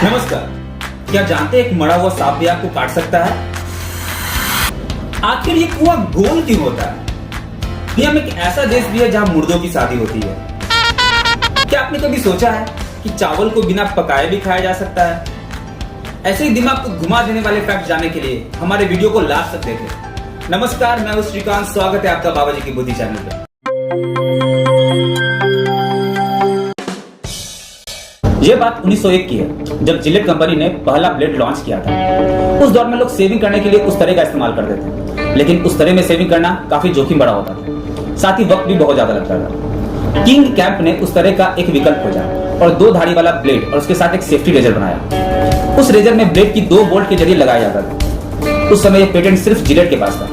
नमस्कार। क्या जानते हैं एक मरा हुआ सांप भी आपको काट सकता है? आखिर ये कुआं गोल क्यों होता है? दुनिया में एक ऐसा देश भी है जहां मुर्दों की शादी होती है। क्या आपने कभी सोचा है कि चावल को बिना पकाए भी खाया जा सकता है? ऐसे ही दिमाग को घुमा देने वाले फैक्ट जानने के लिए हमारे वीडियो को लास्ट तक देखें। नमस्कार, मैं हूं श्रीकांत। स्वागत है आपका बाबा जी की बुद्धि चैनल पे। ये बात 1901 की है, जब जिलेट कंपनी ने पहला ब्लेड लॉन्च किया था। उस दौर में लोग सेविंग करने के लिए उस तरह का इस्तेमाल करते थे, लेकिन उस तरह में सेविंग करना काफी जोखिम बड़ा होता था, साथ ही वक्त भी बहुत ज्यादा लगता था। किंग कैंप ने उस तरह का एक विकल्प खोजा और 2 धारी वाला ब्लेड और उसके साथ एक सेफ्टी रेजर बनाया। उस रेजर में ब्लेड की 2 बोल्ट के जरिए लगाया जाता था। उस समय यह पेटेंट सिर्फ जिलेट के पास था,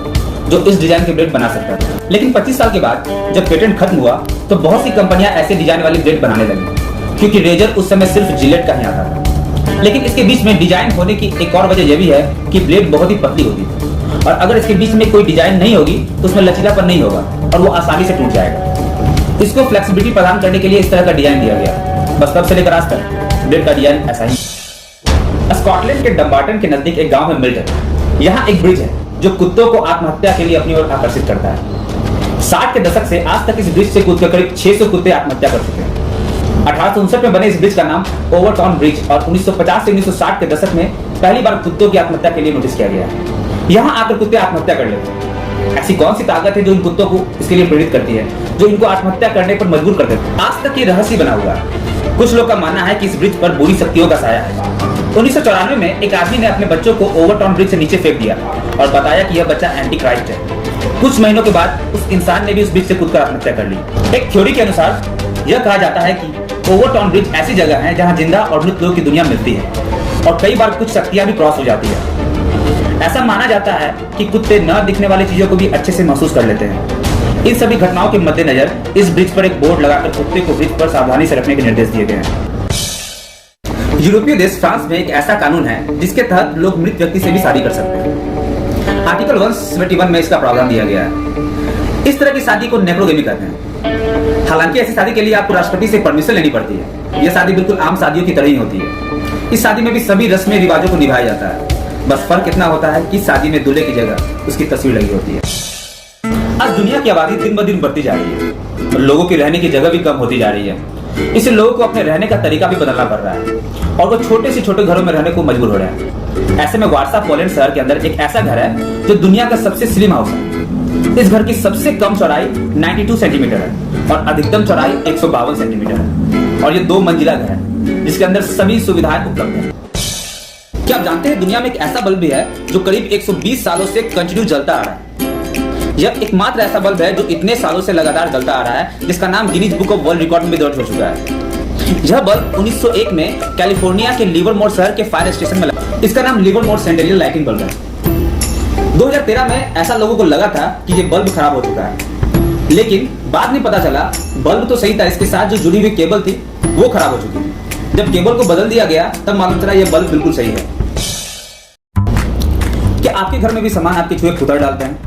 जो इस डिजाइन के ब्लेड बना सकता था। लेकिन 25 साल के बाद जब पेटेंट खत्म हुआ तो बहुत सी कंपनियां ऐसे डिजाइन वाली ब्लेड बनाने लगी, क्योंकि रेजर उस समय सिर्फ जिलेट का ही आता था। लेकिन इसके बीच में डिजाइन होने की एक और वजह यह भी है कि ब्लेड बहुत ही पतली होती है, और अगर इसके बीच में कोई डिजाइन नहीं होगी तो उसमें लचीलापन नहीं होगा और वो आसानी से टूट जाएगा। इसको फ्लेक्सिबिलिटी प्रदान करने के लिए इस तरह का डिजाइन दिया गया। बस तब से लेकर आज तक ब्लेड का डिजाइन ऐसा ही। स्कॉटलैंड के डम्बार्टन के नजदीक एक गांव है मिल्टन। यहाँ एक ब्रिज है जो कुत्तों को आत्महत्या के लिए अपनी ओर आकर्षित करता है। 60 के दशक से आज तक इस ब्रिज से कूदकर करीब 600 कुत्ते आत्महत्या कर चुके हैं। 1859 में बने इस ब्रिज का नाम ओवरटाउन ब्रिज और 1950 से 1960 के दशक में पहली बार कुत्तों की आत्महत्या के लिए नोटिस किया गया। यहाँ आकर कुत्ते आत्महत्या कर लेते हैं। ऐसी कौन सी ताकत है जो इन कुत्तों को इसके लिए प्रेरित करती है, जो इनको आत्महत्या करने पर मजबूर कर देती है? आज तक ये रहस्य बना हुआ है। कुछ लोग का मानना है कि इस ब्रिज पर बुरी शक्तियों का साया है। 1994 में एक आदमी ने अपने बच्चों को ओवरटाउन ब्रिज से नीचे फेंक दिया और बताया कि यह बच्चा एंटी क्राइस्ट है। कुछ महीनों के बाद उस इंसान ने भी उस ब्रिज से कूदकर आत्महत्या कर ली। एक थ्योरी के अनुसार यह कहा जाता है कि ओवरटाउन ब्रिज ऐसी जगह है जहां जिंदा और मृत लोगों की दुनिया मिलती है, और कई बार कुछ शक्तियां भी क्रॉस हो जाती है। ऐसा माना जाता है कि कुत्ते न दिखने वाली चीजों को भी अच्छे से महसूस कर लेते हैं। इन सभी घटनाओं के मद्देनजर इस ब्रिज पर एक बोर्ड लगाकर कुत्ते को ब्रिज पर सावधानी से रखने के निर्देश दिए गए हैं। यूरोपीय देश फ्रांस में एक ऐसा कानून है जिसके तहत लोग मृत व्यक्ति से भी शादी कर सकते हैं। आर्टिकल 171 में इसका प्रावधान दिया गया है। इस तरह की शादी को नेक्रोगेमी कहते हैं। हालांकि ऐसी शादी के लिए आपको राष्ट्रपति से परमिशन लेनी पड़ती है। यह शादी बिल्कुल आम शादियों की तरह ही होती है। इस शादी में भी सभी रस्में रिवाजों को निभाया जाता है। बस फर्क इतना होता है कि शादी में दूल्हे की जगह उसकी तस्वीर लगी होती है। आज दुनिया की आबादी दिन ब दिन बढ़ती जा रही है और लोगों की रहने की जगह भी कम होती जा रही है। इससे लोगों को अपने रहने का तरीका भी बदलना पड़ रहा है और वो छोटे से छोटे घरों में रहने को मजबूर हो रहे हैं। ऐसे में वार्सा पोलैंड शहर के अंदर एक ऐसा घर है जो दुनिया का सबसे स्लिम हाउस है। इस घर की सबसे कम चौड़ाई 92 सेंटीमीटर है और अधिकतम चौड़ाई 152 सेंटीमीटर है, और ये 2 मंजिला घर है जिसके अंदर सभी सुविधाएं उपलब्ध हैं। क्या आप जानते हैं दुनिया में एक ऐसा बल्ब भी है जो करीब 120 सालों से कंटिन्यू जलता आ रहा है। यह एकमात्र ऐसा बल्ब है जो इतने सालों से लगातार जलता आ रहा है, जिसका नाम Guinness book of world record में भी दर्ज हो चुका है। यह बल्ब 1901 में कैलिफोर्निया के लिवरमोर शहर के फायर स्टेशन में लगा। इसका नाम लिवरमोर सैंडेलियर लाइटिंग बल्ब है। 2013 में ऐसा लोगों को लगा था कि ये बल्ब खराब हो चुका है, लेकिन बाद में पता चला बल्ब तो सही था, इसके साथ जो जुड़ी हुई केबल थी वो खराब हो चुकी है। जब केबल को बदल दिया गया तब मालूम चला ये बल्ब बिल्कुल सही है। क्या आपके घर में भी सामान आपके चूहे कुतर डालते हैं?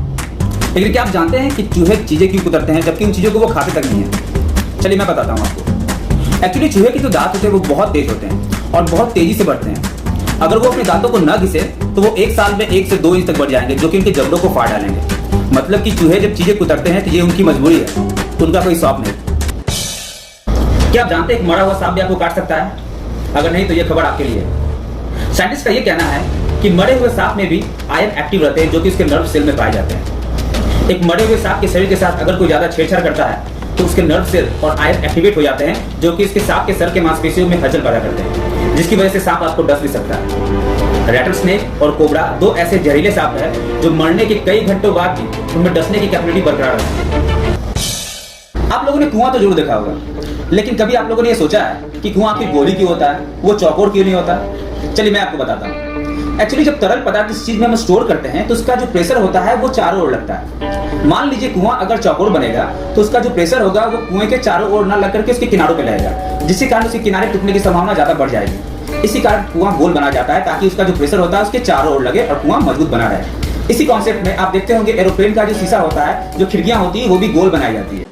लेकिन क्या आप जानते हैं कि चूहे चीजें क्यों कुतरते हैं जबकि उन चीजों को वो खाते तक नहीं है? चलिए मैं बताता हूँ आपको। एक्चुअली चूहे के जो दांत होते हैं वो बहुत तेज होते हैं और बहुत तेजी से बढ़ते हैं। अगर वो अपने दांतों को न घिसे तो वो 1 साल में 1 से 2 इंच तक बढ़ जाएंगे, जो कि उनके जबड़ों को फाड़ डालेंगे। मतलब कि चूहे जब चीजें कुतरते हैं तो ये उनकी मजबूरी है, उनका कोई शौक नहीं। क्या आप जानते हैं एक मरा हुआ सांप भी आपको काट सकता है? अगर नहीं तो ये खबर आपके लिए। साइंटिस्ट का ये कहना है कि मरे हुए सांप में भी आयन एक्टिव रहते हैं, जो कि उसके नर्व सेल में पाए जाते हैं। एक मरे हुए सांप के शरीर के साथ अगर कोई ज्यादा छेड़छाड़ करता है तो उसके नर्व सेल और आयन एक्टिवेट हो जाते हैं, जो कि इसके सांप के सर के मांसपेशियों में हलचल पैदा करते हैं, जिसकी वजह से सांप आपको डस भी सकता है। रैटल स्नेक और कोबरा 2 ऐसे जहरीले सांप हैं जो मरने के कई घंटों बाद भी उनमें डसने की कैपेबिलिटी बरकरार रहती है। आप लोगों ने कुआं तो जरूर देखा होगा, लेकिन कभी आप लोगों ने यह सोचा है कि कुआं आखिर गोली क्यों होता है, वो चौकोर क्यों नहीं होता? चलिए मैं आपको बताता हूँ। एक्चुअली जब तरल पदार्थ इस चीज में हम स्टोर करते हैं तो उसका जो प्रेशर होता है वो चारों ओर लगता है। मान लीजिए कुआं अगर चौकोर बनेगा तो उसका जो प्रेशर होगा वो कुएं के चारों ओर ना लग करके उसके किनारों पे लगेगा, जिसके कारण उसके किनारे टूटने की संभावना ज्यादा बढ़ जाएगी। इसी कारण कुआं गोल बना जाता है ताकि उसका जो प्रेशर होता है उसके चारों ओर लगे और कुआं मजबूत बना रहे। इसी कॉन्सेप्ट में आप देखते होंगे एरोप्लेन का जो शीशा होता है, जो खिड़कियां होती है वो भी गोल बनाई जाती है।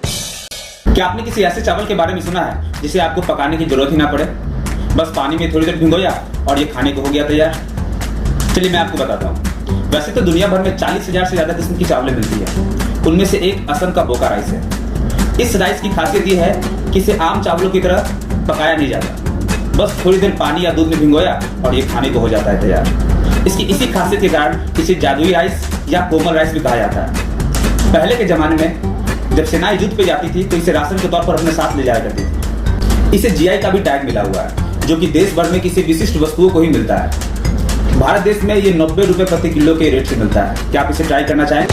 क्या आपने किसी ऐसे चावल के बारे में सुना है जिसे आपको पकाने की जरूरत ही ना पड़े? बस पानी में थोड़ी देर भिगोया और ये खाने को हो गया तैयार। चलिए मैं आपको बताता हूँ। वैसे तो दुनिया भर में 40,000 से ज्यादा किस्म की चावलें मिलती है। उनमें से एक असम का बोका राइस है। इस राइस की खासियत ये है कि इसे आम चावलों की तरह पकाया नहीं जाता, बस थोड़ी देर पानी या दूध में भिगोया और ये खाने को हो जाता है तैयार। इसकी इसी खासियत के कारण इसे जादुई राइस या कोमल राइस भी कहा जाता है। पहले के जमाने में जब सेनाएं युद्ध पे जाती थी तो इसे राशन के तौर पर अपने साथ ले जाया करती थी। इसे जीआई का भी टैग मिला हुआ है, जो कि देश भर में किसी विशिष्ट वस्तुओं को ही मिलता है। भारत देश में ये 90 रुपए प्रति किलो के रेट से मिलता है। क्या आप इसे ट्राई करना चाहें?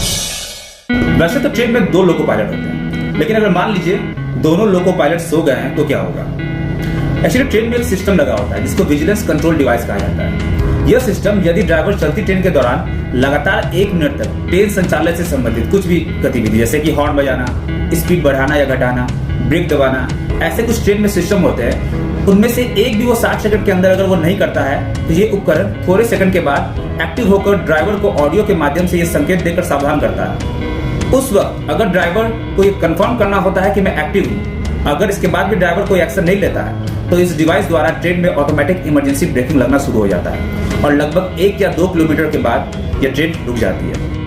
वैसे तो ट्रेन में 2 लोको पायलट होते हैं, लेकिन अगर मान लीजिए दोनों लोको पायलट सो गए हैं तो क्या होगा? एक्चुअली ट्रेन में एक सिस्टम लगा होता है जिसको विजिलेंस कंट्रोल डिवाइस कहा जाता है। यह सिस्टम यदि ड्राइवर चलती ट्रेन के दौरान लगातार 1 मिनट तक ट्रेन संचालन से संबंधित कुछ भी गतिविधि जैसे कि हॉर्न बजाना, स्पीड बढ़ाना या घटाना, ब्रेक दबाना, ऐसे कुछ ट्रेन में सिस्टम होते हैं, उनमें से एक भी वो 60 सेकंड के अंदर अगर वो नहीं करता है तो ये उपकरण थोड़े सेकंड के बाद एक्टिव होकर ड्राइवर को ऑडियो के माध्यम से ये संकेत देकर सावधान करता है। उस वक्त अगर ड्राइवर को ये कंफर्म करना होता है कि मैं एक्टिव हूँ, अगर इसके बाद भी ड्राइवर कोई एक्शन नहीं लेता है तो इस डिवाइस द्वारा ट्रेन में ऑटोमेटिक इमरजेंसी ब्रेकिंग लगना शुरू हो जाता है और लगभग 1 या 2 किलोमीटर के बाद यह ट्रेन रुक जाती है।